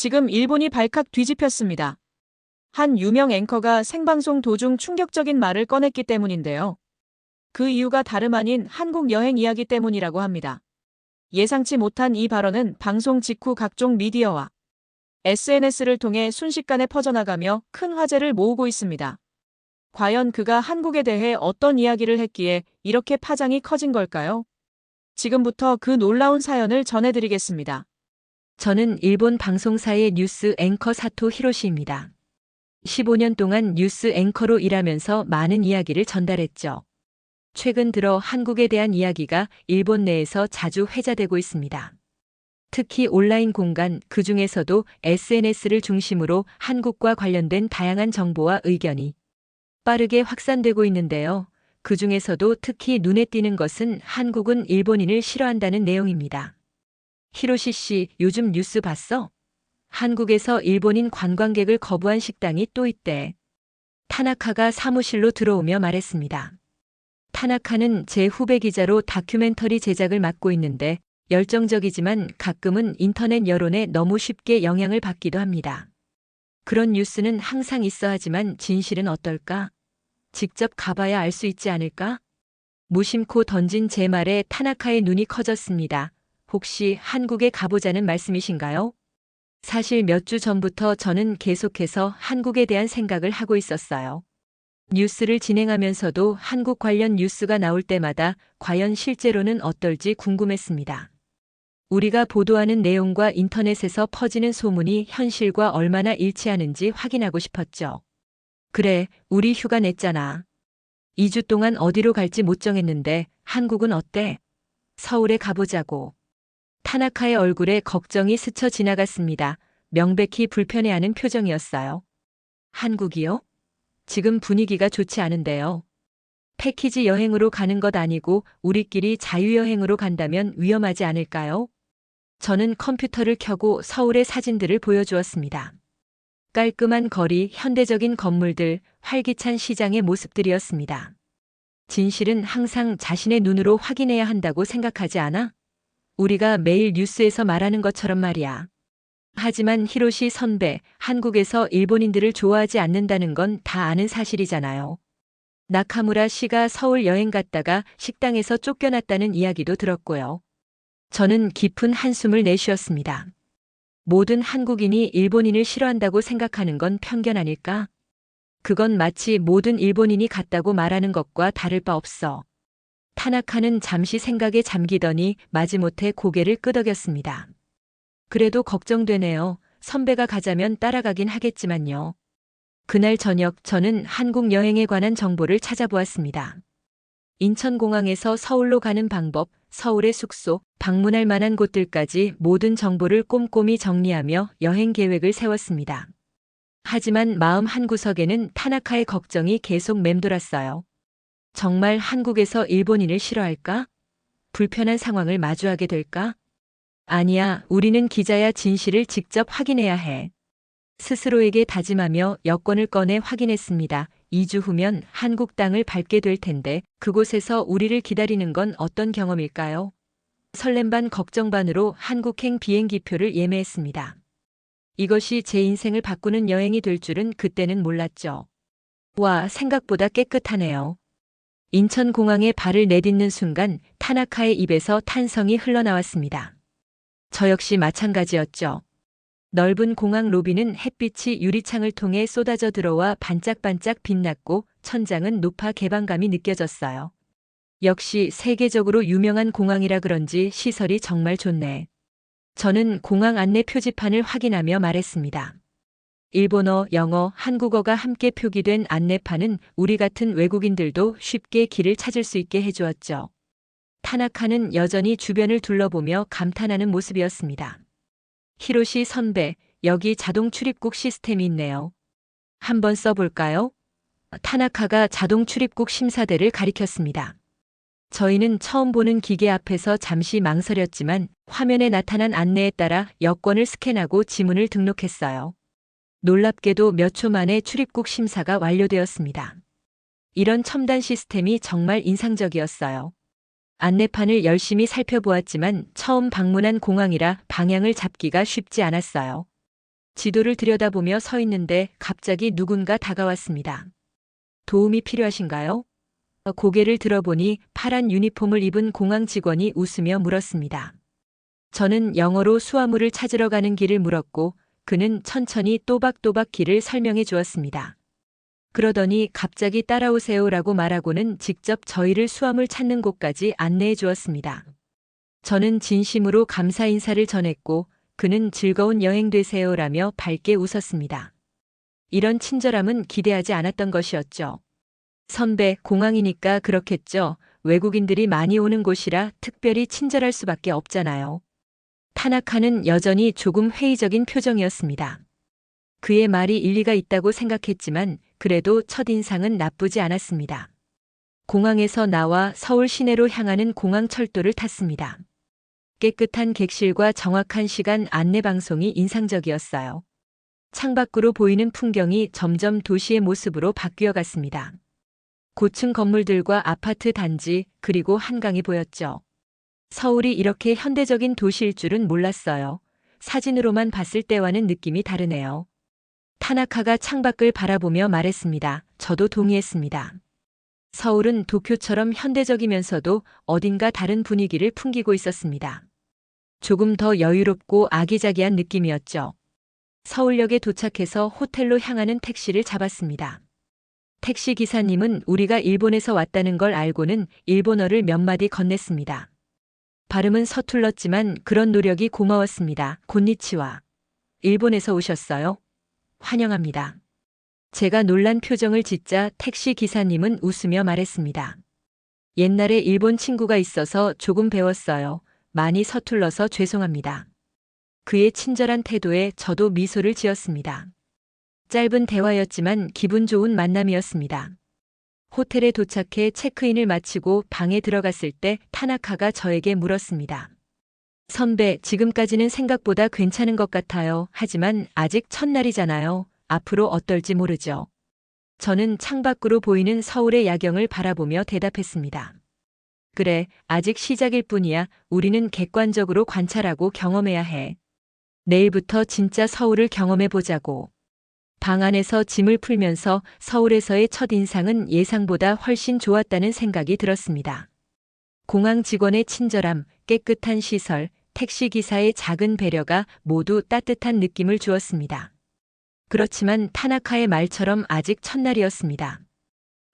지금 일본이 발칵 뒤집혔습니다. 한 유명 앵커가 생방송 도중 충격적인 말을 꺼냈기 때문인데요. 그 이유가 다름 아닌 한국 여행 이야기 때문이라고 합니다. 예상치 못한 이 발언은 방송 직후 각종 미디어와 SNS를 통해 순식간에 퍼져나가며 큰 화제를 모으고 있습니다. 과연 그가 한국에 대해 어떤 이야기를 했기에 이렇게 파장이 커진 걸까요? 지금부터 그 놀라운 사연을 전해드리겠습니다. 저는 일본 방송사의 뉴스 앵커 사토 히로시입니다. 15년 동안 뉴스 앵커로 일하면서 많은 이야기를 전달했죠. 최근 들어 한국에 대한 이야기가 일본 내에서 자주 회자되고 있습니다. 특히 온라인 공간, 그 중에서도 SNS를 중심으로 한국과 관련된 다양한 정보와 의견이 빠르게 확산되고 있는데요. 그 중에서도 특히 눈에 띄는 것은 한국은 일본인을 싫어한다는 내용입니다. 히로시 씨, 요즘 뉴스 봤어? 한국에서 일본인 관광객을 거부한 식당이 또 있대. 타나카가 사무실로 들어오며 말했습니다. 타나카는 제 후배 기자로 다큐멘터리 제작을 맡고 있는데 열정적이지만 가끔은 인터넷 여론에 너무 쉽게 영향을 받기도 합니다. 그런 뉴스는 항상 있어 하지만 진실은 어떨까? 직접 가봐야 알 수 있지 않을까? 무심코 던진 제 말에 타나카의 눈이 커졌습니다. 혹시 한국에 가보자는 말씀이신가요? 사실 몇 주 전부터 저는 계속해서 한국에 대한 생각을 하고 있었어요. 뉴스를 진행하면서도 한국 관련 뉴스가 나올 때마다 과연 실제로는 어떨지 궁금했습니다. 우리가 보도하는 내용과 인터넷에서 퍼지는 소문이 현실과 얼마나 일치하는지 확인하고 싶었죠. 그래, 우리 휴가 냈잖아. 2주 동안 어디로 갈지 못 정했는데 한국은 어때? 서울에 가보자고. 타나카의 얼굴에 걱정이 스쳐 지나갔습니다. 명백히 불편해하는 표정이었어요. 한국이요? 지금 분위기가 좋지 않은데요. 패키지 여행으로 가는 것 아니고 우리끼리 자유여행으로 간다면 위험하지 않을까요? 저는 컴퓨터를 켜고 서울의 사진들을 보여주었습니다. 깔끔한 거리, 현대적인 건물들, 활기찬 시장의 모습들이었습니다. 진실은 항상 자신의 눈으로 확인해야 한다고 생각하지 않아? 우리가 매일 뉴스에서 말하는 것처럼 말이야. 하지만 히로시 선배, 한국에서 일본인들을 좋아하지 않는다는 건 다 아는 사실이잖아요. 나카무라 씨가 서울 여행 갔다가 식당에서 쫓겨났다는 이야기도 들었고요. 저는 깊은 한숨을 내쉬었습니다. 모든 한국인이 일본인을 싫어한다고 생각하는 건 편견 아닐까? 그건 마치 모든 일본인이 같다고 말하는 것과 다를 바 없어. 타나카는 잠시 생각에 잠기더니 마지못해 고개를 끄덕였습니다. 그래도 걱정되네요. 선배가 가자면 따라가긴 하겠지만요. 그날 저녁 저는 한국 여행에 관한 정보를 찾아보았습니다. 인천공항에서 서울로 가는 방법, 서울의 숙소, 방문할 만한 곳들까지 모든 정보를 꼼꼼히 정리하며 여행 계획을 세웠습니다. 하지만 마음 한구석에는 타나카의 걱정이 계속 맴돌았어요. 정말 한국에서 일본인을 싫어할까? 불편한 상황을 마주하게 될까? 아니야, 우리는 기자야 진실을 직접 확인해야 해. 스스로에게 다짐하며 여권을 꺼내 확인했습니다. 2주 후면 한국 땅을 밟게 될 텐데 그곳에서 우리를 기다리는 건 어떤 경험일까요? 설렘 반 걱정 반으로 한국행 비행기표를 예매했습니다. 이것이 제 인생을 바꾸는 여행이 될 줄은 그때는 몰랐죠. 와, 생각보다 깨끗하네요. 인천공항에 발을 내딛는 순간 타나카의 입에서 탄성이 흘러나왔습니다. 저 역시 마찬가지였죠. 넓은 공항 로비는 햇빛이 유리창을 통해 쏟아져 들어와 반짝반짝 빛났고 천장은 높아 개방감이 느껴졌어요. 역시 세계적으로 유명한 공항이라 그런지 시설이 정말 좋네. 저는 공항 안내 표지판을 확인하며 말했습니다. 일본어, 영어, 한국어가 함께 표기된 안내판은 우리 같은 외국인들도 쉽게 길을 찾을 수 있게 해주었죠. 타나카는 여전히 주변을 둘러보며 감탄하는 모습이었습니다. 히로시 선배, 여기 자동 출입국 시스템이 있네요. 한번 써볼까요? 타나카가 자동 출입국 심사대를 가리켰습니다. 저희는 처음 보는 기계 앞에서 잠시 망설였지만 화면에 나타난 안내에 따라 여권을 스캔하고 지문을 등록했어요. 놀랍게도 몇 초 만에 출입국 심사가 완료되었습니다. 이런 첨단 시스템이 정말 인상적이었어요. 안내판을 열심히 살펴보았지만 처음 방문한 공항이라 방향을 잡기가 쉽지 않았어요. 지도를 들여다보며 서 있는데 갑자기 누군가 다가왔습니다. 도움이 필요하신가요? 고개를 들어보니 파란 유니폼을 입은 공항 직원이 웃으며 물었습니다. 저는 영어로 수화물을 찾으러 가는 길을 물었고 그는 천천히 또박또박 길을 설명해 주었습니다. 그러더니 갑자기 따라오세요라고 말하고는 직접 저희를 수화물 찾는 곳까지 안내해 주었습니다. 저는 진심으로 감사 인사를 전했고 그는 즐거운 여행 되세요라며 밝게 웃었습니다. 이런 친절함은 기대하지 않았던 것이었죠. 선배, 공항이니까 그렇겠죠. 외국인들이 많이 오는 곳이라 특별히 친절할 수밖에 없잖아요. 타나카는 여전히 조금 회의적인 표정이었습니다. 그의 말이 일리가 있다고 생각했지만 그래도 첫인상은 나쁘지 않았습니다. 공항에서 나와 서울 시내로 향하는 공항철도를 탔습니다. 깨끗한 객실과 정확한 시간 안내 방송이 인상적이었어요. 창밖으로 보이는 풍경이 점점 도시의 모습으로 바뀌어 갔습니다. 고층 건물들과 아파트 단지 그리고 한강이 보였죠. 서울이 이렇게 현대적인 도시일 줄은 몰랐어요. 사진으로만 봤을 때와는 느낌이 다르네요. 타나카가 창밖을 바라보며 말했습니다. 저도 동의했습니다. 서울은 도쿄처럼 현대적이면서도 어딘가 다른 분위기를 풍기고 있었습니다. 조금 더 여유롭고 아기자기한 느낌이었죠. 서울역에 도착해서 호텔로 향하는 택시를 잡았습니다. 택시 기사님은 우리가 일본에서 왔다는 걸 알고는 일본어를 몇 마디 건넸습니다. 발음은 서툴렀지만 그런 노력이 고마웠습니다. 곤니치와. 일본에서 오셨어요? 환영합니다. 제가 놀란 표정을 짓자 택시 기사님은 웃으며 말했습니다. 옛날에 일본 친구가 있어서 조금 배웠어요. 많이 서툴러서 죄송합니다. 그의 친절한 태도에 저도 미소를 지었습니다. 짧은 대화였지만 기분 좋은 만남이었습니다. 호텔에 도착해 체크인을 마치고 방에 들어갔을 때 타나카가 저에게 물었습니다. 선배, 지금까지는 생각보다 괜찮은 것 같아요. 하지만 아직 첫날이잖아요. 앞으로 어떨지 모르죠. 저는 창밖으로 보이는 서울의 야경을 바라보며 대답했습니다. 그래, 아직 시작일 뿐이야. 우리는 객관적으로 관찰하고 경험해야 해. 내일부터 진짜 서울을 경험해 보자고. 방 안에서 짐을 풀면서 서울에서의 첫인상은 예상보다 훨씬 좋았다는 생각이 들었습니다. 공항 직원의 친절함, 깨끗한 시설, 택시기사의 작은 배려가 모두 따뜻한 느낌을 주었습니다. 그렇지만 타나카의 말처럼 아직 첫날이었습니다.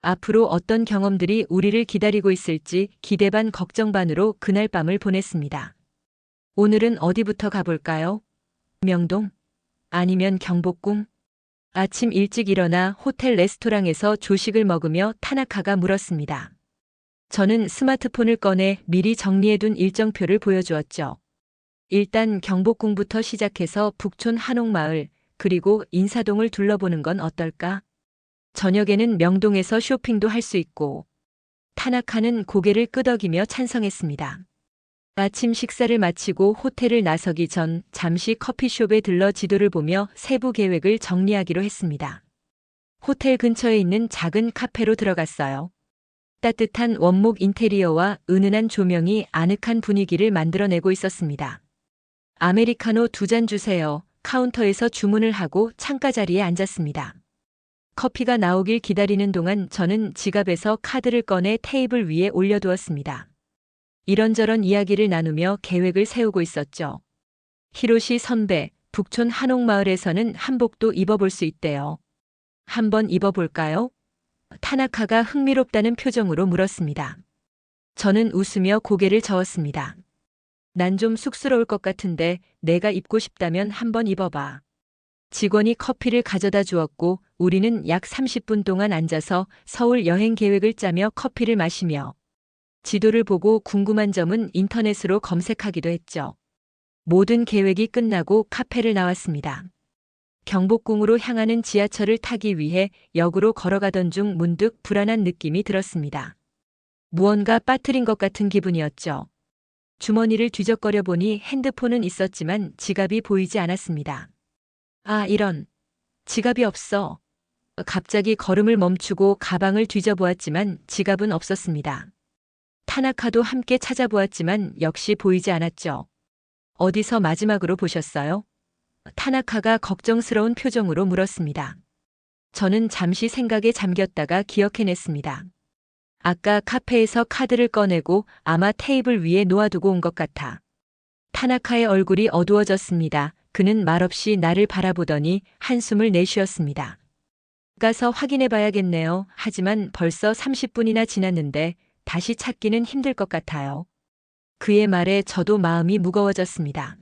앞으로 어떤 경험들이 우리를 기다리고 있을지 기대 반 걱정 반으로 그날 밤을 보냈습니다. 오늘은 어디부터 가볼까요? 명동? 아니면 경복궁? 아침 일찍 일어나 호텔 레스토랑에서 조식을 먹으며 타나카가 물었습니다. 저는 스마트폰을 꺼내 미리 정리해둔 일정표를 보여주었죠. 일단 경복궁부터 시작해서 북촌 한옥마을, 그리고 인사동을 둘러보는 건 어떨까? 저녁에는 명동에서 쇼핑도 할 수 있고. 타나카는 고개를 끄덕이며 찬성했습니다. 아침 식사를 마치고 호텔을 나서기 전 잠시 커피숍에 들러 지도를 보며 세부 계획을 정리하기로 했습니다. 호텔 근처에 있는 작은 카페로 들어갔어요. 따뜻한 원목 인테리어와 은은한 조명이 아늑한 분위기를 만들어내고 있었습니다. 아메리카노 2잔 주세요. 카운터에서 주문을 하고 창가 자리에 앉았습니다. 커피가 나오길 기다리는 동안 저는 지갑에서 카드를 꺼내 테이블 위에 올려두었습니다. 이런저런 이야기를 나누며 계획을 세우고 있었죠. 히로시 선배, 북촌 한옥마을에서는 한복도 입어볼 수 있대요. 한번 입어볼까요? 타나카가 흥미롭다는 표정으로 물었습니다. 저는 웃으며 고개를 저었습니다. 난 좀 쑥스러울 것 같은데 내가 입고 싶다면 한번 입어봐. 직원이 커피를 가져다 주었고 우리는 약 30분 동안 앉아서 서울 여행 계획을 짜며 커피를 마시며 지도를 보고 궁금한 점은 인터넷으로 검색하기도 했죠. 모든 계획이 끝나고 카페를 나왔습니다. 경복궁으로 향하는 지하철을 타기 위해 역으로 걸어가던 중 문득 불안한 느낌이 들었습니다. 무언가 빠뜨린 것 같은 기분이었죠. 주머니를 뒤적거려 보니 핸드폰은 있었지만 지갑이 보이지 않았습니다. 아, 이런. 지갑이 없어. 갑자기 걸음을 멈추고 가방을 뒤져보았지만 지갑은 없었습니다. 타나카도 함께 찾아보았지만 역시 보이지 않았죠. 어디서 마지막으로 보셨어요? 타나카가 걱정스러운 표정으로 물었습니다. 저는 잠시 생각에 잠겼다가 기억해냈습니다. 아까 카페에서 카드를 꺼내고 아마 테이블 위에 놓아두고 온 것 같아. 타나카의 얼굴이 어두워졌습니다. 그는 말없이 나를 바라보더니 한숨을 내쉬었습니다. 가서 확인해 봐야겠네요. 하지만 벌써 30분이나 지났는데 다시 찾기는 힘들 것 같아요. 그의 말에 저도 마음이 무거워졌습니다.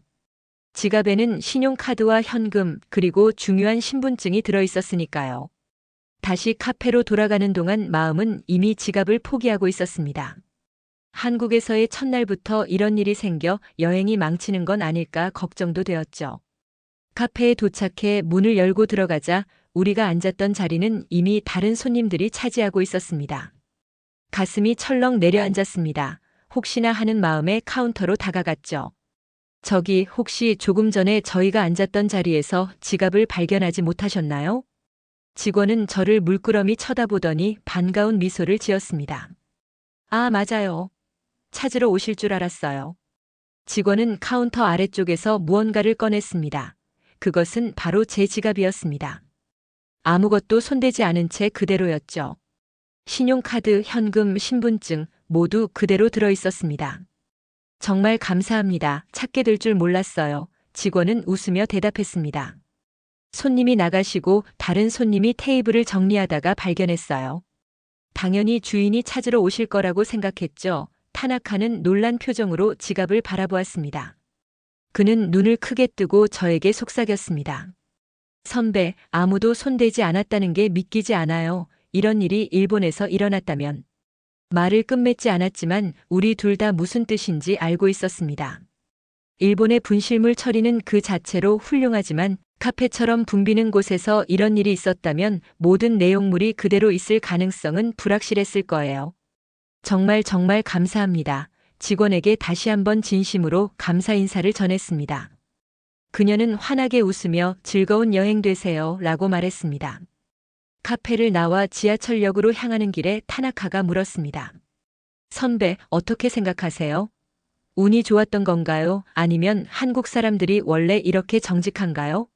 지갑에는 신용카드와 현금 그리고 중요한 신분증이 들어 있었으니까요. 다시 카페로 돌아가는 동안 마음은 이미 지갑을 포기하고 있었습니다. 한국에서의 첫날부터 이런 일이 생겨 여행이 망치는 건 아닐까 걱정도 되었죠. 카페에 도착해 문을 열고 들어가자 우리가 앉았던 자리는 이미 다른 손님들이 차지하고 있었습니다. 가슴이 철렁 내려앉았습니다. 혹시나 하는 마음에 카운터로 다가갔죠. 저기 혹시 조금 전에 저희가 앉았던 자리에서 지갑을 발견하지 못하셨나요? 직원은 저를 물끄러미 쳐다보더니 반가운 미소를 지었습니다. 아, 맞아요. 찾으러 오실 줄 알았어요. 직원은 카운터 아래쪽에서 무언가를 꺼냈습니다. 그것은 바로 제 지갑이었습니다. 아무것도 손대지 않은 채 그대로였죠. 신용카드, 현금, 신분증 모두 그대로 들어 있었습니다. 정말 감사합니다. 찾게 될 줄 몰랐어요. 직원은 웃으며 대답했습니다. 손님이 나가시고 다른 손님이 테이블을 정리하다가 발견했어요. 당연히 주인이 찾으러 오실 거라고 생각했죠. 타나카는 놀란 표정으로 지갑을 바라보았습니다. 그는 눈을 크게 뜨고 저에게 속삭였습니다. 선배, 아무도 손대지 않았다는 게 믿기지 않아요. 이런 일이 일본에서 일어났다면. 말을 끝맺지 않았지만 우리 둘 다 무슨 뜻인지 알고 있었습니다. 일본의 분실물 처리는 그 자체로 훌륭하지만 카페처럼 붐비는 곳에서 이런 일이 있었다면 모든 내용물이 그대로 있을 가능성은 불확실했을 거예요. 정말 감사합니다. 직원에게 다시 한번 진심으로 감사 인사를 전했습니다. 그녀는 환하게 웃으며 즐거운 여행 되세요 라고 말했습니다. 카페를 나와 지하철역으로 향하는 길에 타나카가 물었습니다. 선배, 어떻게 생각하세요? 운이 좋았던 건가요? 아니면 한국 사람들이 원래 이렇게 정직한가요?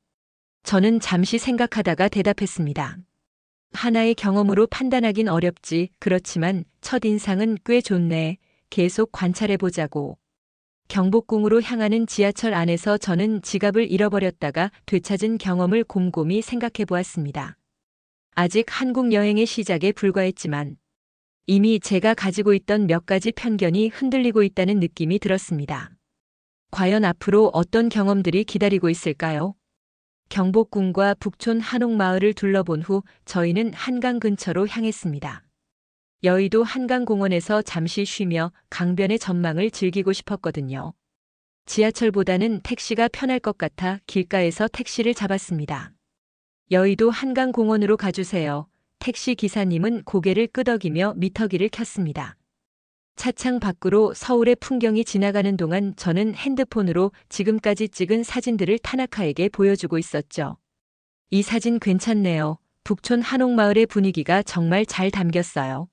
저는 잠시 생각하다가 대답했습니다. 하나의 경험으로 판단하긴 어렵지. 그렇지만 첫인상은 꽤 좋네. 계속 관찰해보자고. 경복궁으로 향하는 지하철 안에서 저는 지갑을 잃어버렸다가 되찾은 경험을 곰곰이 생각해보았습니다. 아직 한국 여행의 시작에 불과했지만 이미 제가 가지고 있던 몇 가지 편견이 흔들리고 있다는 느낌이 들었습니다. 과연 앞으로 어떤 경험들이 기다리고 있을까요? 경복궁과 북촌 한옥마을을 둘러본 후 저희는 한강 근처로 향했습니다. 여의도 한강공원에서 잠시 쉬며 강변의 전망을 즐기고 싶었거든요. 지하철보다는 택시가 편할 것 같아 길가에서 택시를 잡았습니다. 여의도 한강공원으로 가주세요. 택시 기사님은 고개를 끄덕이며 미터기를 켰습니다. 차창 밖으로 서울의 풍경이 지나가는 동안 저는 핸드폰으로 지금까지 찍은 사진들을 타나카에게 보여주고 있었죠. 이 사진 괜찮네요. 북촌 한옥마을의 분위기가 정말 잘 담겼어요.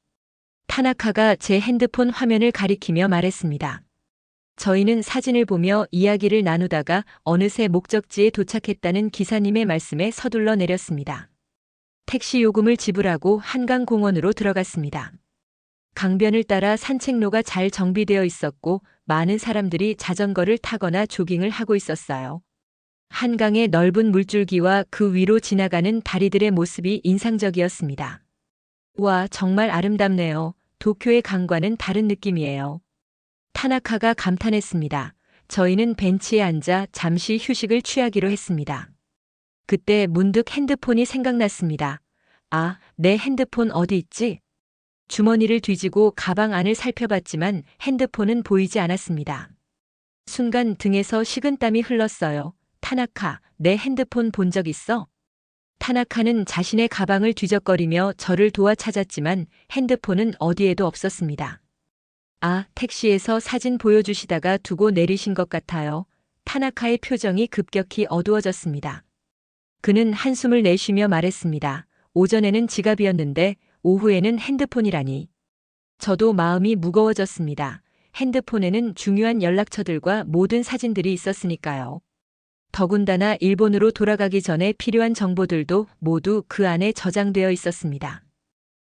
타나카가 제 핸드폰 화면을 가리키며 말했습니다. 저희는 사진을 보며 이야기를 나누다가 어느새 목적지에 도착했다는 기사님의 말씀에 서둘러 내렸습니다. 택시 요금을 지불하고 한강공원으로 들어갔습니다. 강변을 따라 산책로가 잘 정비되어 있었고 많은 사람들이 자전거를 타거나 조깅을 하고 있었어요. 한강의 넓은 물줄기와 그 위로 지나가는 다리들의 모습이 인상적이었습니다. 와, 정말 아름답네요. 도쿄의 강과는 다른 느낌이에요. 타나카가 감탄했습니다. 저희는 벤치에 앉아 잠시 휴식을 취하기로 했습니다. 그때 문득 핸드폰이 생각났습니다. 아, 내 핸드폰 어디 있지? 주머니를 뒤지고 가방 안을 살펴봤지만 핸드폰은 보이지 않았습니다. 순간 등에서 식은땀이 흘렀어요. 타나카, 내 핸드폰 본 적 있어? 타나카는 자신의 가방을 뒤적거리며 저를 도와 찾았지만 핸드폰은 어디에도 없었습니다. 아, 택시에서 사진 보여주시다가 두고 내리신 것 같아요. 타나카의 표정이 급격히 어두워졌습니다. 그는 한숨을 내쉬며 말했습니다. 오전에는 지갑이었는데 오후에는 핸드폰이라니. 저도 마음이 무거워졌습니다. 핸드폰에는 중요한 연락처들과 모든 사진들이 있었으니까요. 더군다나 일본으로 돌아가기 전에 필요한 정보들도 모두 그 안에 저장되어 있었습니다.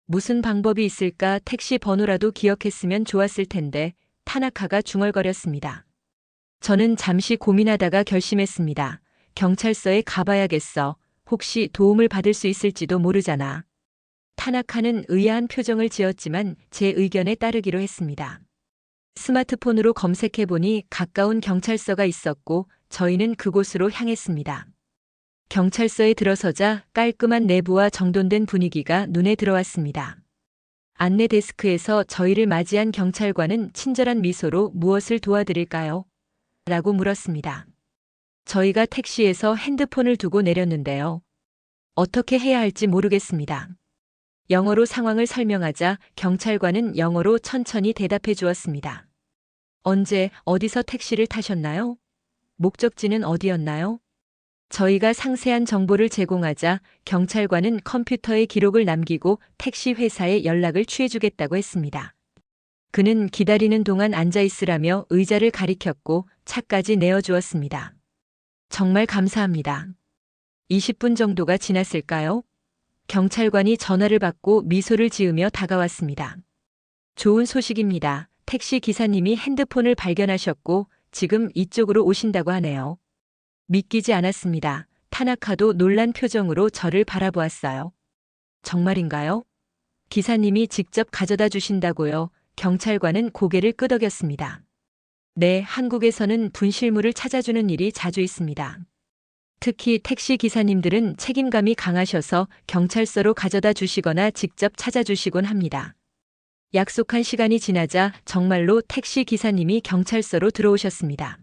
무슨 방법이 있을까? 택시 번호라도 기억했으면 좋았을 텐데 타나카가 중얼거렸습니다. 저는 잠시 고민하다가 결심했습니다. 경찰서에 가봐야겠어. 혹시 도움을 받을 수 있을지도 모르잖아. 타나카는 의아한 표정을 지었지만 제 의견에 따르기로 했습니다. 스마트폰으로 검색해보니 가까운 경찰서가 있었고 저희는 그곳으로 향했습니다. 경찰서에 들어서자 깔끔한 내부와 정돈된 분위기가 눈에 들어왔습니다. 안내 데스크에서 저희를 맞이한 경찰관은 친절한 미소로 무엇을 도와드릴까요? 라고 물었습니다. 저희가 택시에서 핸드폰을 두고 내렸는데요. 어떻게 해야 할지 모르겠습니다. 영어로 상황을 설명하자 경찰관은 영어로 천천히 대답해 주었습니다. 언제, 어디서 택시를 타셨나요? 목적지는 어디였나요? 저희가 상세한 정보를 제공하자 경찰관은 컴퓨터에 기록을 남기고 택시 회사에 연락을 취해주겠다고 했습니다. 그는 기다리는 동안 앉아있으라며 의자를 가리켰고 차까지 내어주었습니다. 정말 감사합니다. 20분 정도가 지났을까요? 경찰관이 전화를 받고 미소를 지으며 다가왔습니다. 좋은 소식입니다. 택시 기사님이 핸드폰을 발견하셨고 지금 이쪽으로 오신다고 하네요. 믿기지 않았습니다. 타나카도 놀란 표정으로 저를 바라보았어요. 정말인가요? 기사님이 직접 가져다 주신다고요? 경찰관은 고개를 끄덕였습니다. 네, 한국에서는 분실물을 찾아주는 일이 자주 있습니다. 특히 택시 기사님들은 책임감이 강하셔서 경찰서로 가져다 주시거나 직접 찾아주시곤 합니다. 약속한 시간이 지나자 정말로 택시 기사님이 경찰서로 들어오셨습니다.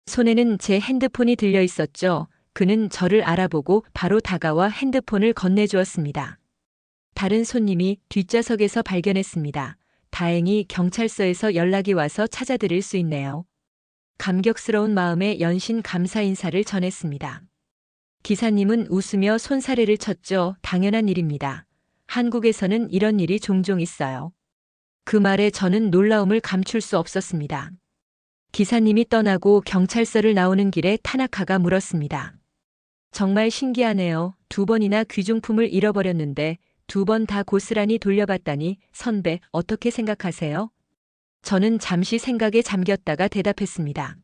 손에는 제 핸드폰이 들려 있었죠. 그는 저를 알아보고 바로 다가와 핸드폰을 건네주었습니다. 다른 손님이 뒷좌석에서 발견했습니다. 다행히 경찰서에서 연락이 와서 찾아드릴 수 있네요. 감격스러운 마음에 연신 감사 인사를 전했습니다. 기사님은 웃으며 손사래를 쳤죠. 당연한 일입니다. 한국에서는 이런 일이 종종 있어요. 그 말에 저는 놀라움을 감출 수 없었습니다. 기사님이 떠나고 경찰서를 나오는 길에 타나카가 물었습니다. 정말 신기하네요. 2번이나 귀중품을 잃어버렸는데 2번 다 고스란히 돌려봤다니 선배 어떻게 생각하세요? 저는 잠시 생각에 잠겼다가 대답했습니다.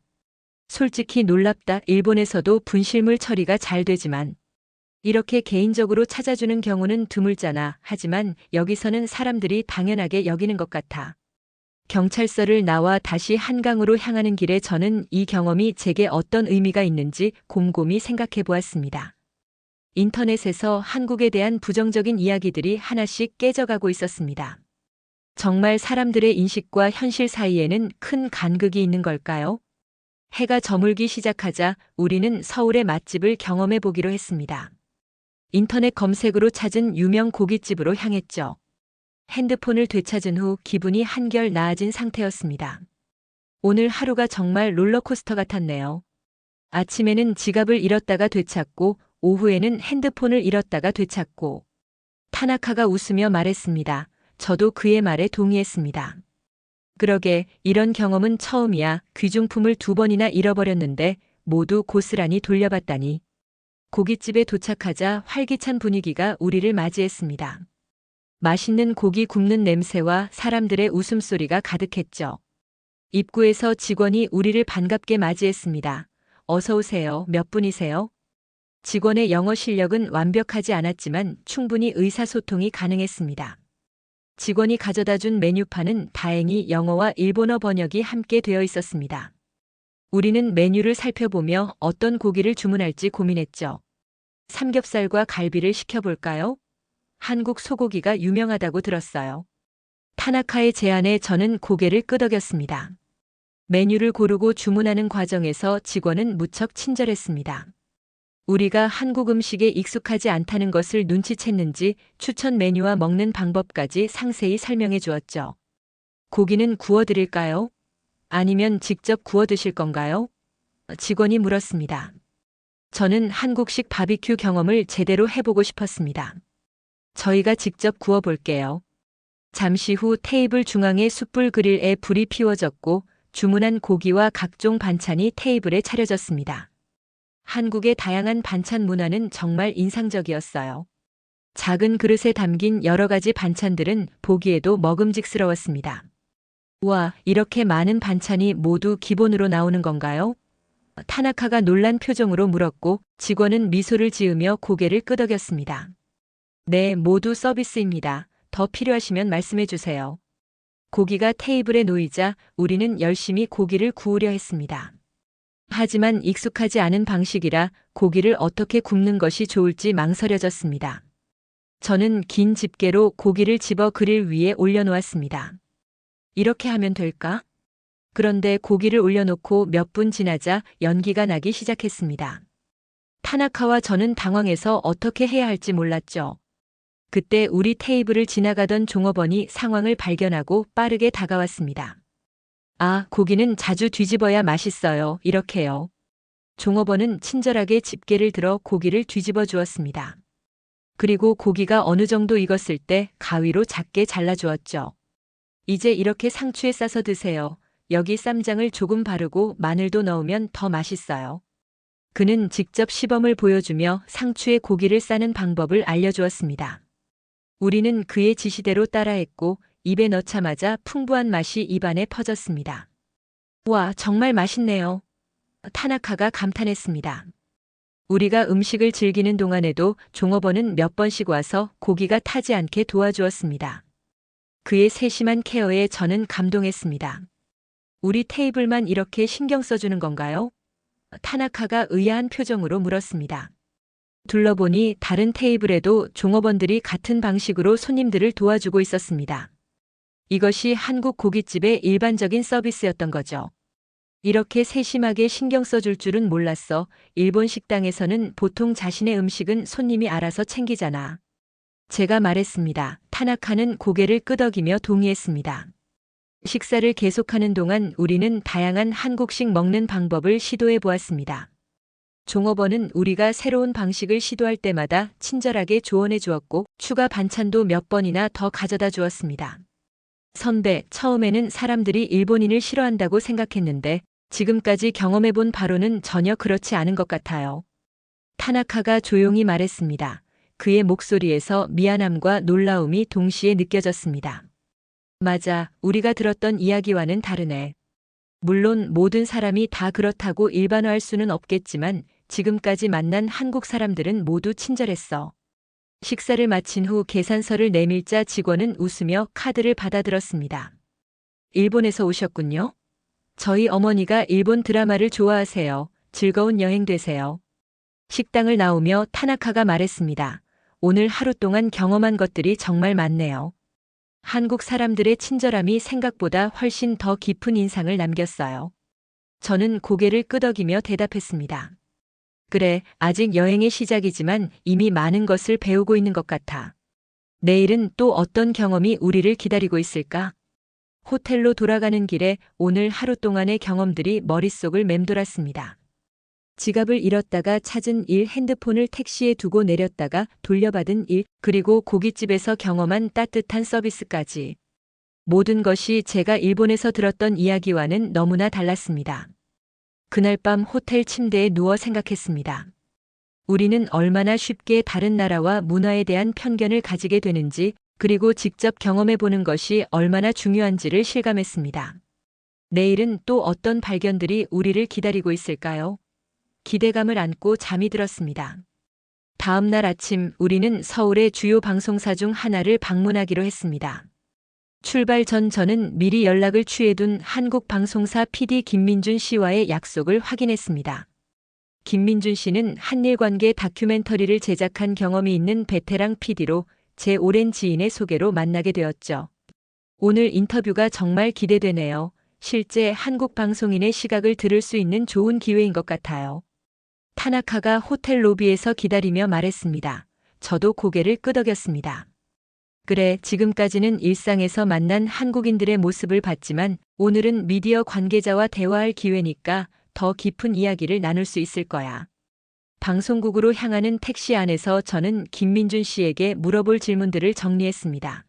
솔직히 놀랍다. 일본에서도 분실물 처리가 잘 되지만 이렇게 개인적으로 찾아주는 경우는 드물잖아. 하지만 여기서는 사람들이 당연하게 여기는 것 같아. 경찰서를 나와 다시 한강으로 향하는 길에 저는 이 경험이 제게 어떤 의미가 있는지 곰곰이 생각해 보았습니다. 인터넷에서 한국에 대한 부정적인 이야기들이 하나씩 깨져가고 있었습니다. 정말 사람들의 인식과 현실 사이에는 큰 간극이 있는 걸까요? 해가 저물기 시작하자 우리는 서울의 맛집을 경험해 보기로 했습니다. 인터넷 검색으로 찾은 유명 고깃집으로 향했죠. 핸드폰을 되찾은 후 기분이 한결 나아진 상태였습니다. 오늘 하루가 정말 롤러코스터 같았네요. 아침에는 지갑을 잃었다가 되찾고 오후에는 핸드폰을 잃었다가 되찾고 타나카가 웃으며 말했습니다. 저도 그의 말에 동의했습니다. 그러게 이런 경험은 처음이야. 귀중품을 2번이나 잃어버렸는데 모두 고스란히 돌려봤다니. 고깃집에 도착하자 활기찬 분위기가 우리를 맞이했습니다. 맛있는 고기 굽는 냄새와 사람들의 웃음소리가 가득했죠. 입구에서 직원이 우리를 반갑게 맞이했습니다. 어서 오세요. 몇 분이세요? 직원의 영어 실력은 완벽하지 않았지만 충분히 의사소통이 가능했습니다. 직원이 가져다 준 메뉴판은 다행히 영어와 일본어 번역이 함께 되어 있었습니다. 우리는 메뉴를 살펴보며 어떤 고기를 주문할지 고민했죠. 삼겹살과 갈비를 시켜볼까요? 한국 소고기가 유명하다고 들었어요. 타나카의 제안에 저는 고개를 끄덕였습니다. 메뉴를 고르고 주문하는 과정에서 직원은 무척 친절했습니다. 우리가 한국 음식에 익숙하지 않다는 것을 눈치챘는지 추천 메뉴와 먹는 방법까지 상세히 설명해 주었죠. 고기는 구워 드릴까요? 아니면 직접 구워 드실 건가요? 직원이 물었습니다. 저는 한국식 바비큐 경험을 제대로 해보고 싶었습니다. 저희가 직접 구워 볼게요. 잠시 후 테이블 중앙의 숯불 그릴에 불이 피워졌고 주문한 고기와 각종 반찬이 테이블에 차려졌습니다. 한국의 다양한 반찬 문화는 정말 인상적이었어요. 작은 그릇에 담긴 여러 가지 반찬들은 보기에도 먹음직스러웠습니다. 우와, 이렇게 많은 반찬이 모두 기본으로 나오는 건가요? 타나카가 놀란 표정으로 물었고 직원은 미소를 지으며 고개를 끄덕였습니다. 네, 모두 서비스입니다. 더 필요하시면 말씀해 주세요. 고기가 테이블에 놓이자 우리는 열심히 고기를 구우려 했습니다. 하지만 익숙하지 않은 방식이라 고기를 어떻게 굽는 것이 좋을지 망설여졌습니다. 저는 긴 집게로 고기를 집어 그릴 위에 올려놓았습니다. 이렇게 하면 될까? 그런데 고기를 올려놓고 몇 분 지나자 연기가 나기 시작했습니다. 타나카와 저는 당황해서 어떻게 해야 할지 몰랐죠. 그때 우리 테이블을 지나가던 종업원이 상황을 발견하고 빠르게 다가왔습니다. 아, 고기는 자주 뒤집어야 맛있어요. 이렇게요. 종업원은 친절하게 집게를 들어 고기를 뒤집어 주었습니다. 그리고 고기가 어느 정도 익었을 때 가위로 작게 잘라주었죠. 이제 이렇게 상추에 싸서 드세요. 여기 쌈장을 조금 바르고 마늘도 넣으면 더 맛있어요. 그는 직접 시범을 보여주며 상추에 고기를 싸는 방법을 알려주었습니다. 우리는 그의 지시대로 따라했고 입에 넣자마자 풍부한 맛이 입안에 퍼졌습니다. 와, 정말 맛있네요. 타나카가 감탄했습니다. 우리가 음식을 즐기는 동안에도 종업원은 몇 번씩 와서 고기가 타지 않게 도와주었습니다. 그의 세심한 케어에 저는 감동했습니다. 우리 테이블만 이렇게 신경 써주는 건가요? 타나카가 의아한 표정으로 물었습니다. 둘러보니 다른 테이블에도 종업원들이 같은 방식으로 손님들을 도와주고 있었습니다. 이것이 한국 고깃집의 일반적인 서비스였던 거죠. 이렇게 세심하게 신경 써줄 줄은 몰랐어. 일본 식당에서는 보통 자신의 음식은 손님이 알아서 챙기잖아. 제가 말했습니다. 타나카는 고개를 끄덕이며 동의했습니다. 식사를 계속하는 동안 우리는 다양한 한국식 먹는 방법을 시도해 보았습니다. 종업원은 우리가 새로운 방식을 시도할 때마다 친절하게 조언해 주었고 추가 반찬도 몇 번이나 더 가져다 주었습니다. 선배, 처음에는 사람들이 일본인을 싫어한다고 생각했는데 지금까지 경험해 본 바로는 전혀 그렇지 않은 것 같아요. 타나카가 조용히 말했습니다. 그의 목소리에서 미안함과 놀라움이 동시에 느껴졌습니다. 맞아, 우리가 들었던 이야기와는 다르네. 물론 모든 사람이 다 그렇다고 일반화할 수는 없겠지만 지금까지 만난 한국 사람들은 모두 친절했어. 식사를 마친 후 계산서를 내밀자 직원은 웃으며 카드를 받아들었습니다. 일본에서 오셨군요. 저희 어머니가 일본 드라마를 좋아하세요. 즐거운 여행 되세요. 식당을 나오며 타나카가 말했습니다. 오늘 하루 동안 경험한 것들이 정말 많네요. 한국 사람들의 친절함이 생각보다 훨씬 더 깊은 인상을 남겼어요. 저는 고개를 끄덕이며 대답했습니다. 그래, 아직 여행의 시작이지만 이미 많은 것을 배우고 있는 것 같아. 내일은 또 어떤 경험이 우리를 기다리고 있을까? 호텔로 돌아가는 길에 오늘 하루 동안의 경험들이 머릿속을 맴돌았습니다. 지갑을 잃었다가 찾은 일, 핸드폰을 택시에 두고 내렸다가 돌려받은 일, 그리고 고깃집에서 경험한 따뜻한 서비스까지. 모든 것이 제가 일본에서 들었던 이야기와는 너무나 달랐습니다. 그날 밤 호텔 침대에 누워 생각했습니다. 우리는 얼마나 쉽게 다른 나라와 문화에 대한 편견을 가지게 되는지, 그리고 직접 경험해 보는 것이 얼마나 중요한지를 실감했습니다. 내일은 또 어떤 발견들이 우리를 기다리고 있을까요? 기대감을 안고 잠이 들었습니다. 다음 날 아침 우리는 서울의 주요 방송사 중 하나를 방문하기로 했습니다. 출발 전 저는 미리 연락을 취해둔 한국 방송사 PD 김민준 씨와의 약속을 확인했습니다. 김민준 씨는 한일 관계 다큐멘터리를 제작한 경험이 있는 베테랑 PD로 제 오랜 지인의 소개로 만나게 되었죠. 오늘 인터뷰가 정말 기대되네요. 실제 한국 방송인의 시각을 들을 수 있는 좋은 기회인 것 같아요. 타나카가 호텔 로비에서 기다리며 말했습니다. 저도 고개를 끄덕였습니다. 그래, 지금까지는 일상에서 만난 한국인들의 모습을 봤지만 오늘은 미디어 관계자와 대화할 기회니까 더 깊은 이야기를 나눌 수 있을 거야. 방송국으로 향하는 택시 안에서 저는 김민준 씨에게 물어볼 질문들을 정리했습니다.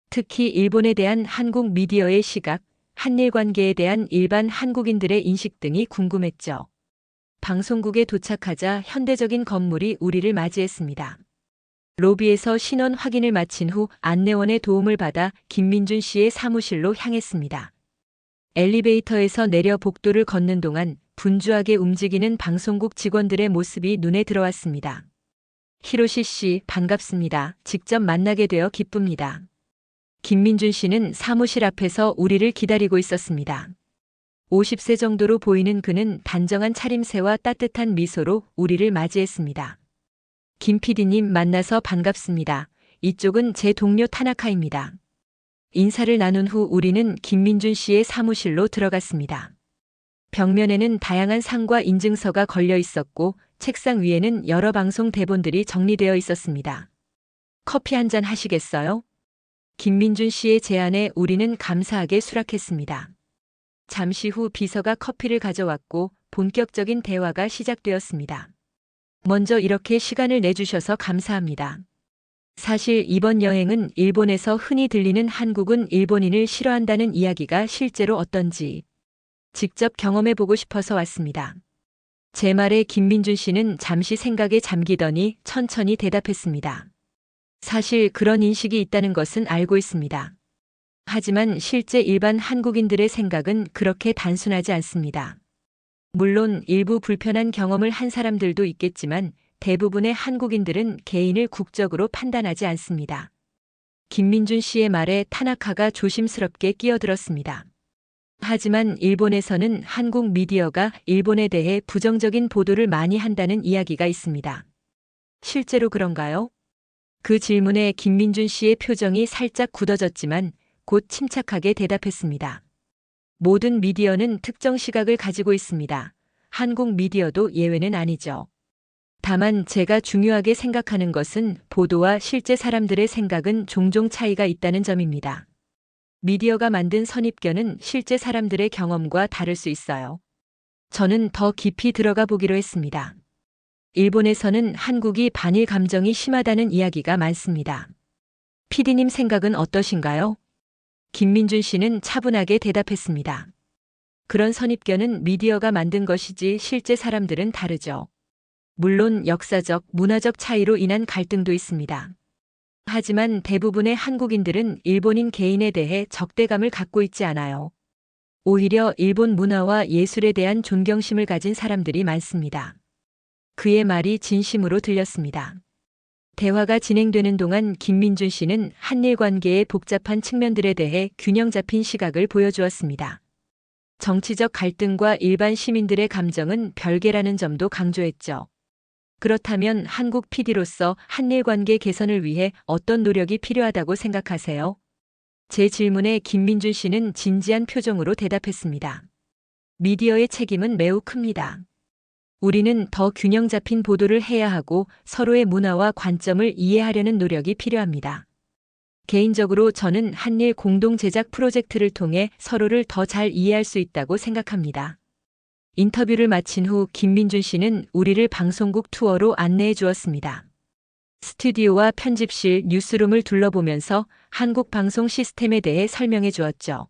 특히 일본에 대한 한국 미디어의 시각, 한일 관계에 대한 일반 한국인들의 인식 등이 궁금했죠. 방송국에 도착하자 현대적인 건물이 우리를 맞이했습니다. 로비에서 신원 확인을 마친 후 안내원의 도움을 받아 김민준 씨의 사무실로 향했습니다. 엘리베이터에서 내려 복도를 걷는 동안 분주하게 움직이는 방송국 직원들의 모습이 눈에 들어왔습니다. 히로시 씨, 반갑습니다. 직접 만나게 되어 기쁩니다. 김민준 씨는 사무실 앞에서 우리를 기다리고 있었습니다. 50세 정도로 보이는 그는 단정한 차림새와 따뜻한 미소로 우리를 맞이했습니다. 김 PD님 만나서 반갑습니다. 이쪽은 제 동료 타나카입니다. 인사를 나눈 후 우리는 김민준 씨의 사무실로 들어갔습니다. 벽면에는 다양한 상과 인증서가 걸려 있었고 책상 위에는 여러 방송 대본들이 정리되어 있었습니다. 커피 한 잔 하시겠어요? 김민준 씨의 제안에 우리는 감사하게 수락했습니다. 잠시 후 비서가 커피를 가져왔고 본격적인 대화가 시작되었습니다. 먼저 이렇게 시간을 내주셔서 감사합니다. 사실 이번 여행은 일본에서 흔히 들리는 한국은 일본인을 싫어한다는 이야기가 실제로 어떤지 직접 경험해보고 싶어서 왔습니다. 제 말에 김민준 씨는 잠시 생각에 잠기더니 천천히 대답했습니다. 사실 그런 인식이 있다는 것은 알고 있습니다. 하지만 실제 일반 한국인들의 생각은 그렇게 단순하지 않습니다. 물론 일부 불편한 경험을 한 사람들도 있겠지만 대부분의 한국인들은 개인을 국적으로 판단하지 않습니다. 김민준 씨의 말에 타나카가 조심스럽게 끼어들었습니다. 하지만 일본에서는 한국 미디어가 일본에 대해 부정적인 보도를 많이 한다는 이야기가 있습니다. 실제로 그런가요? 그 질문에 김민준 씨의 표정이 살짝 굳어졌지만 곧 침착하게 대답했습니다. 모든 미디어는 특정 시각을 가지고 있습니다. 한국 미디어도 예외는 아니죠. 다만 제가 중요하게 생각하는 것은 보도와 실제 사람들의 생각은 종종 차이가 있다는 점입니다. 미디어가 만든 선입견은 실제 사람들의 경험과 다를 수 있어요. 저는 더 깊이 들어가 보기로 했습니다. 일본에서는 한국이 반일 감정이 심하다는 이야기가 많습니다. PD님 생각은 어떠신가요? 김민준 씨는 차분하게 대답했습니다. 그런 선입견은 미디어가 만든 것이지 실제 사람들은 다르죠. 물론 역사적, 문화적 차이로 인한 갈등도 있습니다. 하지만 대부분의 한국인들은 일본인 개인에 대해 적대감을 갖고 있지 않아요. 오히려 일본 문화와 예술에 대한 존경심을 가진 사람들이 많습니다. 그의 말이 진심으로 들렸습니다. 대화가 진행되는 동안 김민준 씨는 한일 관계의 복잡한 측면들에 대해 균형 잡힌 시각을 보여주었습니다. 정치적 갈등과 일반 시민들의 감정은 별개라는 점도 강조했죠. 그렇다면 한국 PD로서 한일 관계 개선을 위해 어떤 노력이 필요하다고 생각하세요? 제 질문에 김민준 씨는 진지한 표정으로 대답했습니다. 미디어의 책임은 매우 큽니다. 우리는 더 균형 잡힌 보도를 해야 하고 서로의 문화와 관점을 이해하려는 노력이 필요합니다. 개인적으로 저는 한일 공동 제작 프로젝트를 통해 서로를 더 잘 이해할 수 있다고 생각합니다. 인터뷰를 마친 후 김민준 씨는 우리를 방송국 투어로 안내해 주었습니다. 스튜디오와 편집실, 뉴스룸을 둘러보면서 한국 방송 시스템에 대해 설명해 주었죠.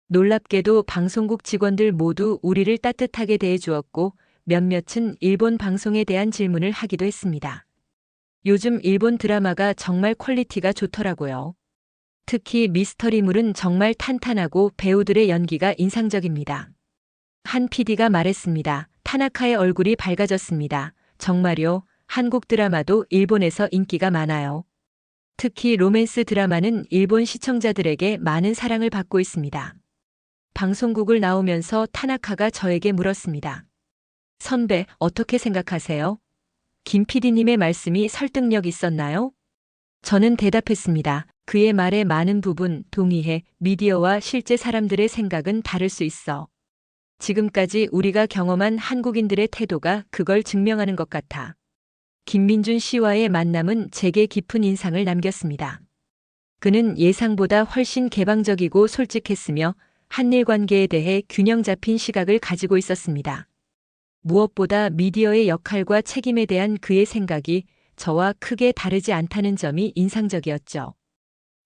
놀랍게도 방송국 직원들 모두 우리를 따뜻하게 대해 주었고 몇몇은 일본 방송에 대한 질문을 하기도 했습니다. 요즘 일본 드라마가 정말 퀄리티가 좋더라고요. 특히 미스터리물은 정말 탄탄하고 배우들의 연기가 인상적입니다. 한 PD가 말했습니다. 타나카의 얼굴이 밝아졌습니다. 정말요? 한국 드라마도 일본에서 인기가 많아요. 특히 로맨스 드라마는 일본 시청자들에게 많은 사랑을 받고 있습니다. 방송국을 나오면서 타나카가 저에게 물었습니다. 선배, 어떻게 생각하세요? 김 PD님의 말씀이 설득력 있었나요? 저는 대답했습니다. 그의 말에 많은 부분 동의해. 미디어와 실제 사람들의 생각은 다를 수 있어. 지금까지 우리가 경험한 한국인들의 태도가 그걸 증명하는 것 같아. 김민준 씨와의 만남은 제게 깊은 인상을 남겼습니다. 그는 예상보다 훨씬 개방적이고 솔직했으며 한일 관계에 대해 균형 잡힌 시각을 가지고 있었습니다. 무엇보다 미디어의 역할과 책임에 대한 그의 생각이 저와 크게 다르지 않다는 점이 인상적이었죠.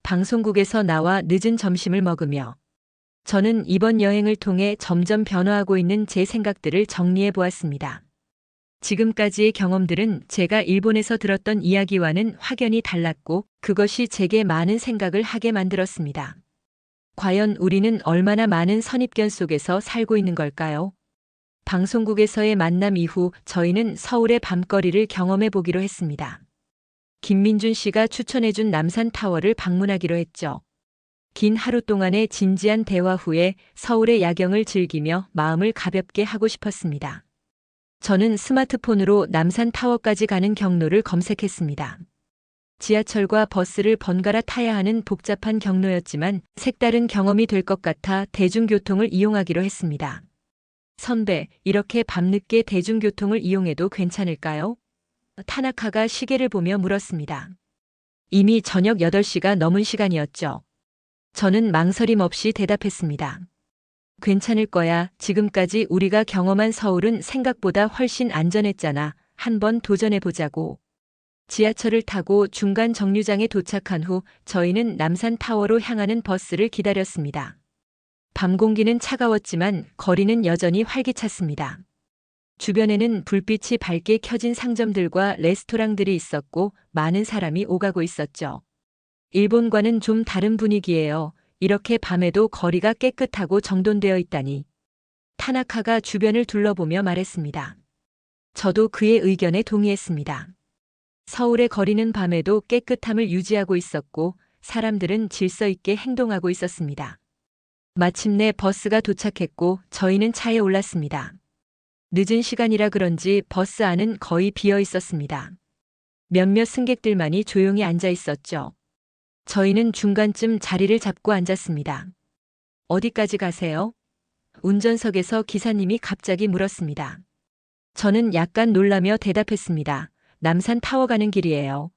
방송국에서 나와 늦은 점심을 먹으며 저는 이번 여행을 통해 점점 변화하고 있는 제 생각들을 정리해 보았습니다. 지금까지의 경험들은 제가 일본에서 들었던 이야기와는 확연히 달랐고 그것이 제게 많은 생각을 하게 만들었습니다. 과연 우리는 얼마나 많은 선입견 속에서 살고 있는 걸까요? 방송국에서의 만남 이후 저희는 서울의 밤거리를 경험해 보기로 했습니다. 김민준 씨가 추천해준 남산타워를 방문하기로 했죠. 긴 하루 동안의 진지한 대화 후에 서울의 야경을 즐기며 마음을 가볍게 하고 싶었습니다. 저는 스마트폰으로 남산타워까지 가는 경로를 검색했습니다. 지하철과 버스를 번갈아 타야 하는 복잡한 경로였지만 색다른 경험이 될 것 같아 대중교통을 이용하기로 했습니다. 선배, 이렇게 밤늦게 대중교통을 이용해도 괜찮을까요? 타나카가 시계를 보며 물었습니다. 이미 저녁 8시가 넘은 시간이었죠. 저는 망설임 없이 대답했습니다. 괜찮을 거야. 지금까지 우리가 경험한 서울은 생각보다 훨씬 안전했잖아. 한번 도전해보자고. 지하철을 타고 중간 정류장에 도착한 후 저희는 남산타워로 향하는 버스를 기다렸습니다. 밤 공기는 차가웠지만 거리는 여전히 활기찼습니다. 주변에는 불빛이 밝게 켜진 상점들과 레스토랑들이 있었고 많은 사람이 오가고 있었죠. 일본과는 좀 다른 분위기예요. 이렇게 밤에도 거리가 깨끗하고 정돈되어 있다니. 타나카가 주변을 둘러보며 말했습니다. 저도 그의 의견에 동의했습니다. 서울의 거리는 밤에도 깨끗함을 유지하고 있었고 사람들은 질서 있게 행동하고 있었습니다. 마침내 버스가 도착했고 저희는 차에 올랐습니다. 늦은 시간이라 그런지 버스 안은 거의 비어 있었습니다. 몇몇 승객들만이 조용히 앉아 있었죠. 저희는 중간쯤 자리를 잡고 앉았습니다. 어디까지 가세요? 운전석에서 기사님이 갑자기 물었습니다. 저는 약간 놀라며 대답했습니다. 남산타워 가는 길이에요.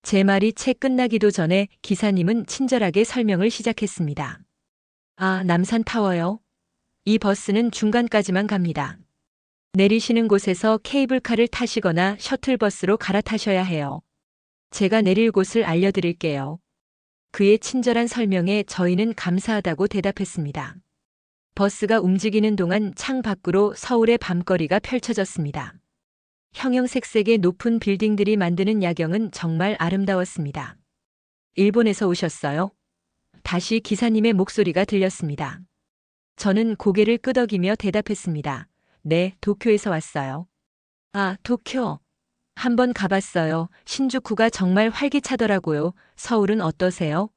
제 말이 채 끝나기도 전에 기사님은 친절하게 설명을 시작했습니다. 아, 남산타워요? 이 버스는 중간까지만 갑니다. 내리시는 곳에서 케이블카를 타시거나 셔틀버스로 갈아타셔야 해요. 제가 내릴 곳을 알려드릴게요. 그의 친절한 설명에 저희는 감사하다고 대답했습니다. 버스가 움직이는 동안 창 밖으로 서울의 밤거리가 펼쳐졌습니다. 형형색색의 높은 빌딩들이 만드는 야경은 정말 아름다웠습니다. 일본에서 오셨어요? 다시 기사님의 목소리가 들렸습니다. 저는 고개를 끄덕이며 대답했습니다. 네, 도쿄에서 왔어요. 아, 도쿄. 한번 가봤어요. 신주쿠가 정말 활기차더라고요. 서울은 어떠세요?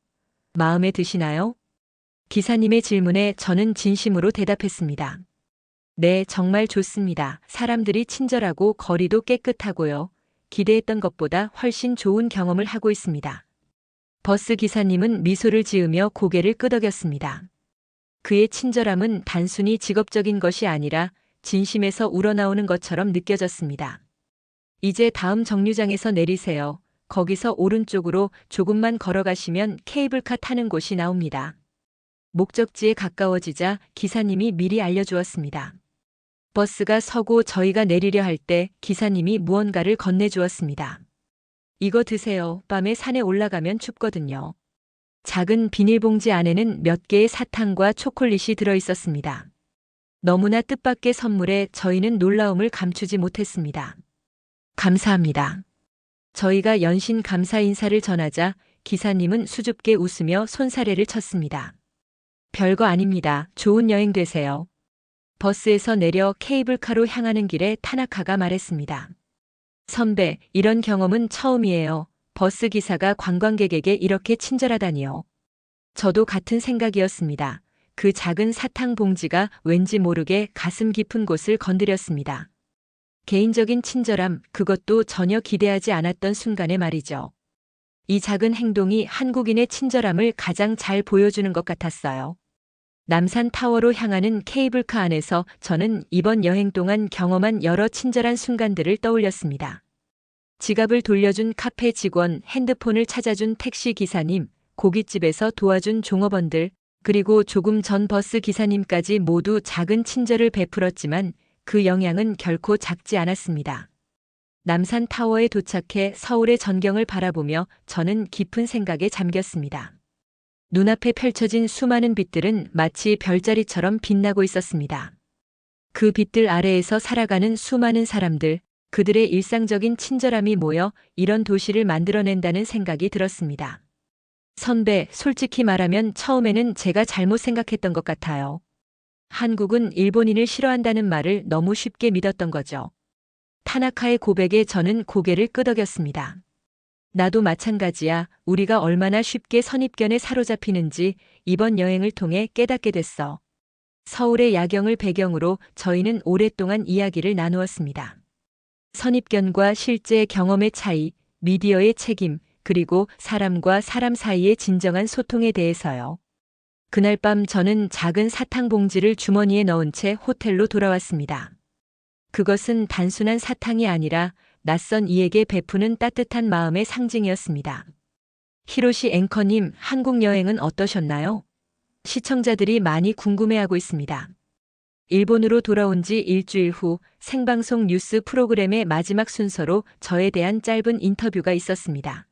마음에 드시나요? 기사님의 질문에 저는 진심으로 대답했습니다. 네, 정말 좋습니다. 사람들이 친절하고 거리도 깨끗하고요. 기대했던 것보다 훨씬 좋은 경험을 하고 있습니다. 버스 기사님은 미소를 지으며 고개를 끄덕였습니다. 그의 친절함은 단순히 직업적인 것이 아니라 진심에서 우러나오는 것처럼 느껴졌습니다. 이제 다음 정류장에서 내리세요. 거기서 오른쪽으로 조금만 걸어가시면 케이블카 타는 곳이 나옵니다. 목적지에 가까워지자 기사님이 미리 알려주었습니다. 버스가 서고 저희가 내리려 할 때 기사님이 무언가를 건네주었습니다. 이거 드세요. 밤에 산에 올라가면 춥거든요. 작은 비닐봉지 안에는 몇 개의 사탕과 초콜릿이 들어 있었습니다. 너무나 뜻밖의 선물에 저희는 놀라움을 감추지 못했습니다. 감사합니다. 저희가 연신 감사 인사를 전하자 기사님은 수줍게 웃으며 손사래를 쳤습니다. 별거 아닙니다. 좋은 여행 되세요. 버스에서 내려 케이블카로 향하는 길에 타나카가 말했습니다. 선배, 이런 경험은 처음이에요. 버스 기사가 관광객에게 이렇게 친절하다니요. 저도 같은 생각이었습니다. 그 작은 사탕 봉지가 왠지 모르게 가슴 깊은 곳을 건드렸습니다. 개인적인 친절함, 그것도 전혀 기대하지 않았던 순간에 말이죠. 이 작은 행동이 한국인의 친절함을 가장 잘 보여주는 것 같았어요. 남산타워로 향하는 케이블카 안에서 저는 이번 여행 동안 경험한 여러 친절한 순간들을 떠올렸습니다. 지갑을 돌려준 카페 직원, 핸드폰을 찾아준 택시 기사님, 고깃집에서 도와준 종업원들, 그리고 조금 전 버스 기사님까지 모두 작은 친절을 베풀었지만 그 영향은 결코 작지 않았습니다. 남산타워에 도착해 서울의 전경을 바라보며 저는 깊은 생각에 잠겼습니다. 눈앞에 펼쳐진 수많은 빛들은 마치 별자리처럼 빛나고 있었습니다. 그 빛들 아래에서 살아가는 수많은 사람들, 그들의 일상적인 친절함이 모여 이런 도시를 만들어낸다는 생각이 들었습니다. 선배, 솔직히 말하면 처음에는 제가 잘못 생각했던 것 같아요. 한국은 일본인을 싫어한다는 말을 너무 쉽게 믿었던 거죠. 타나카의 고백에 저는 고개를 끄덕였습니다. 나도 마찬가지야. 우리가 얼마나 쉽게 선입견에 사로잡히는지 이번 여행을 통해 깨닫게 됐어. 서울의 야경을 배경으로 저희는 오랫동안 이야기를 나누었습니다. 선입견과 실제 경험의 차이, 미디어의 책임, 그리고 사람과 사람 사이의 진정한 소통에 대해서요. 그날 밤 저는 작은 사탕 봉지를 주머니에 넣은 채 호텔로 돌아왔습니다. 그것은 단순한 사탕이 아니라 낯선 이에게 베푸는 따뜻한 마음의 상징이었습니다. 히로시 앵커님, 한국 여행은 어떠셨나요? 시청자들이 많이 궁금해하고 있습니다. 일본으로 돌아온 지 일주일 후 생방송 뉴스 프로그램의 마지막 순서로 저에 대한 짧은 인터뷰가 있었습니다.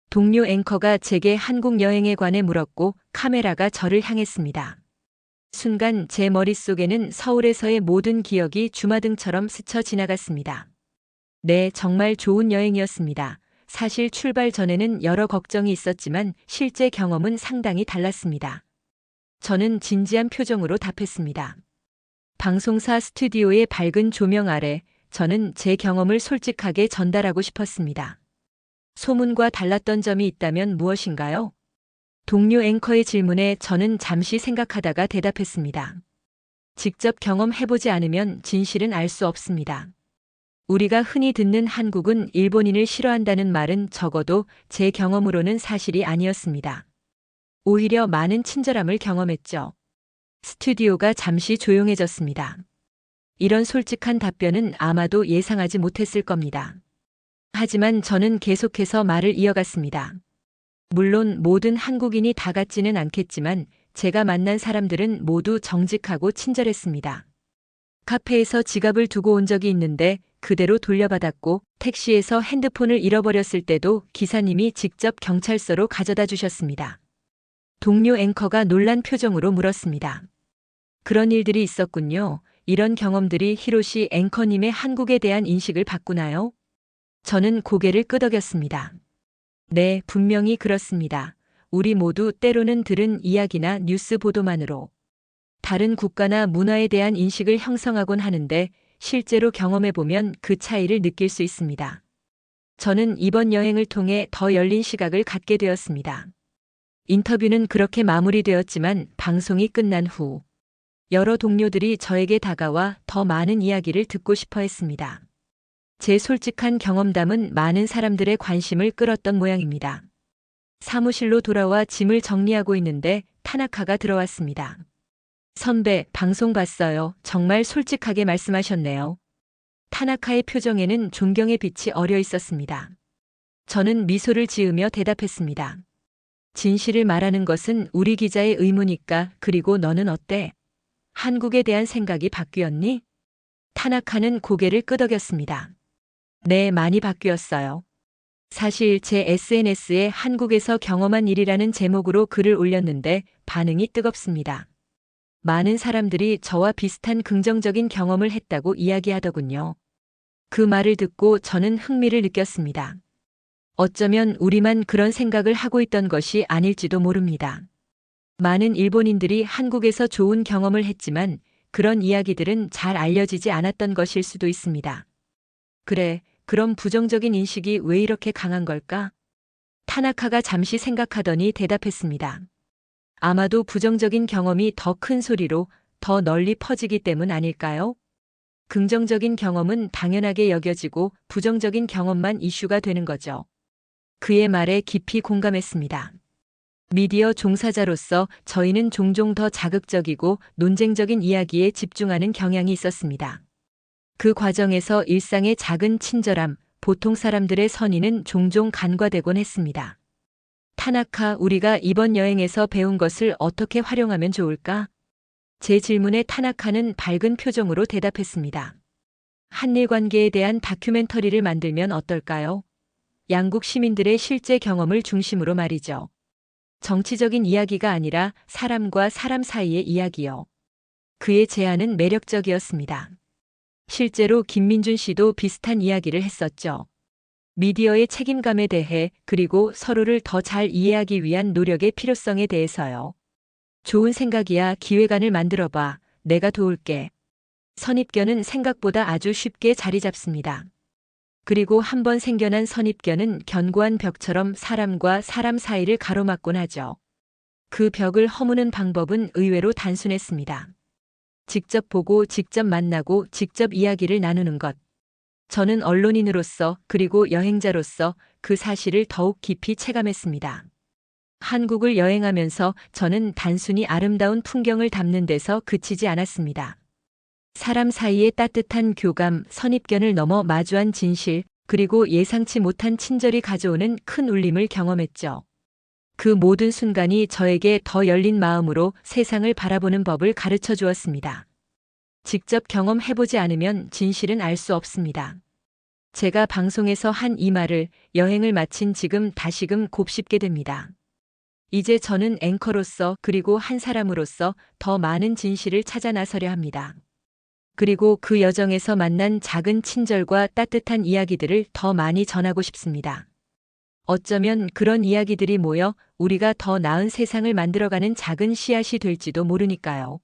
동료 앵커가 제게 한국 여행에 관해 물었고 카메라가 저를 향했습니다. 순간 제 머릿속에는 서울에서의 모든 기억이 주마등처럼 스쳐 지나갔습니다. 네, 정말 좋은 여행이었습니다. 사실 출발 전에는 여러 걱정이 있었지만 실제 경험은 상당히 달랐습니다. 저는 진지한 표정으로 답했습니다. 방송사 스튜디오의 밝은 조명 아래 저는 제 경험을 솔직하게 전달하고 싶었습니다. 소문과 달랐던 점이 있다면 무엇인가요? 동료 앵커의 질문에 저는 잠시 생각하다가 대답했습니다. 직접 경험해보지 않으면 진실은 알 수 없습니다. 우리가 흔히 듣는 한국은 일본인을 싫어한다는 말은 적어도 제 경험으로는 사실이 아니었습니다. 오히려 많은 친절함을 경험했죠. 스튜디오가 잠시 조용해졌습니다. 이런 솔직한 답변은 아마도 예상하지 못했을 겁니다. 하지만 저는 계속해서 말을 이어갔습니다. 물론 모든 한국인이 다 같지는 않겠지만 제가 만난 사람들은 모두 정직하고 친절했습니다. 카페에서 지갑을 두고 온 적이 있는데 그대로 돌려받았고 택시에서 핸드폰을 잃어버렸을 때도 기사님이 직접 경찰서로 가져다 주셨습니다. 동료 앵커가 놀란 표정으로 물었습니다. 그런 일들이 있었군요. 이런 경험들이 히로시 앵커님의 한국에 대한 인식을 바꾸나요? 저는 고개를 끄덕였습니다. 네, 분명히 그렇습니다. 우리 모두 때로는 들은 이야기나 뉴스 보도만으로 다른 국가나 문화에 대한 인식을 형성하곤 하는데 실제로 경험해보면 그 차이를 느낄 수 있습니다. 저는 이번 여행을 통해 더 열린 시각을 갖게 되었습니다. 인터뷰는 그렇게 마무리되었지만 방송이 끝난 후 여러 동료들이 저에게 다가와 더 많은 이야기를 듣고 싶어 했습니다. 제 솔직한 경험담은 많은 사람들의 관심을 끌었던 모양입니다. 사무실로 돌아와 짐을 정리하고 있는데 타나카가 들어왔습니다. 선배, 방송 봤어요. 정말 솔직하게 말씀하셨네요. 타나카의 표정에는 존경의 빛이 어려 있었습니다. 저는 미소를 지으며 대답했습니다. 진실을 말하는 것은 우리 기자의 의무니까. 그리고 너는 어때? 한국에 대한 생각이 바뀌었니? 타나카는 고개를 끄덕였습니다. 네, 많이 바뀌었어요. 사실 제 SNS에 한국에서 경험한 일이라는 제목으로 글을 올렸는데 반응이 뜨겁습니다. 많은 사람들이 저와 비슷한 긍정적인 경험을 했다고 이야기하더군요. 그 말을 듣고 저는 흥미를 느꼈습니다. 어쩌면 우리만 그런 생각을 하고 있던 것이 아닐지도 모릅니다. 많은 일본인들이 한국에서 좋은 경험을 했지만 그런 이야기들은 잘 알려지지 않았던 것일 수도 있습니다. 그래, 그럼 부정적인 인식이 왜 이렇게 강한 걸까? 타나카가 잠시 생각하더니 대답했습니다. 아마도 부정적인 경험이 더 큰 소리로 더 널리 퍼지기 때문 아닐까요? 긍정적인 경험은 당연하게 여겨지고 부정적인 경험만 이슈가 되는 거죠. 그의 말에 깊이 공감했습니다. 미디어 종사자로서 저희는 종종 더 자극적이고 논쟁적인 이야기에 집중하는 경향이 있었습니다. 그 과정에서 일상의 작은 친절함, 보통 사람들의 선의는 종종 간과되곤 했습니다. 타나카, 우리가 이번 여행에서 배운 것을 어떻게 활용하면 좋을까? 제 질문에 타나카는 밝은 표정으로 대답했습니다. 한일 관계에 대한 다큐멘터리를 만들면 어떨까요? 양국 시민들의 실제 경험을 중심으로 말이죠. 정치적인 이야기가 아니라 사람과 사람 사이의 이야기요. 그의 제안은 매력적이었습니다. 실제로 김민준 씨도 비슷한 이야기를 했었죠. 미디어의 책임감에 대해 그리고 서로를 더 잘 이해하기 위한 노력의 필요성에 대해서요. 좋은 생각이야 기획안을 만들어봐. 내가 도울게. 선입견은 생각보다 아주 쉽게 자리 잡습니다. 그리고 한번 생겨난 선입견은 견고한 벽처럼 사람과 사람 사이를 가로막곤 하죠. 그 벽을 허무는 방법은 의외로 단순했습니다. 직접 보고 직접 만나고 직접 이야기를 나누는 것. 저는 언론인으로서 그리고 여행자로서 그 사실을 더욱 깊이 체감했습니다. 한국을 여행하면서 저는 단순히 아름다운 풍경을 담는 데서 그치지 않았습니다. 사람 사이의 따뜻한 교감, 선입견을 넘어 마주한 진실, 그리고 예상치 못한 친절이 가져오는 큰 울림을 경험했죠. 그 모든 순간이 저에게 더 열린 마음으로 세상을 바라보는 법을 가르쳐 주었습니다. 직접 경험해보지 않으면 진실은 알 수 없습니다. 제가 방송에서 한 이 말을 여행을 마친 지금 다시금 곱씹게 됩니다. 이제 저는 앵커로서 그리고 한 사람으로서 더 많은 진실을 찾아 나서려 합니다. 그리고 그 여정에서 만난 작은 친절과 따뜻한 이야기들을 더 많이 전하고 싶습니다. 어쩌면 그런 이야기들이 모여 우리가 더 나은 세상을 만들어가는 작은 씨앗이 될지도 모르니까요.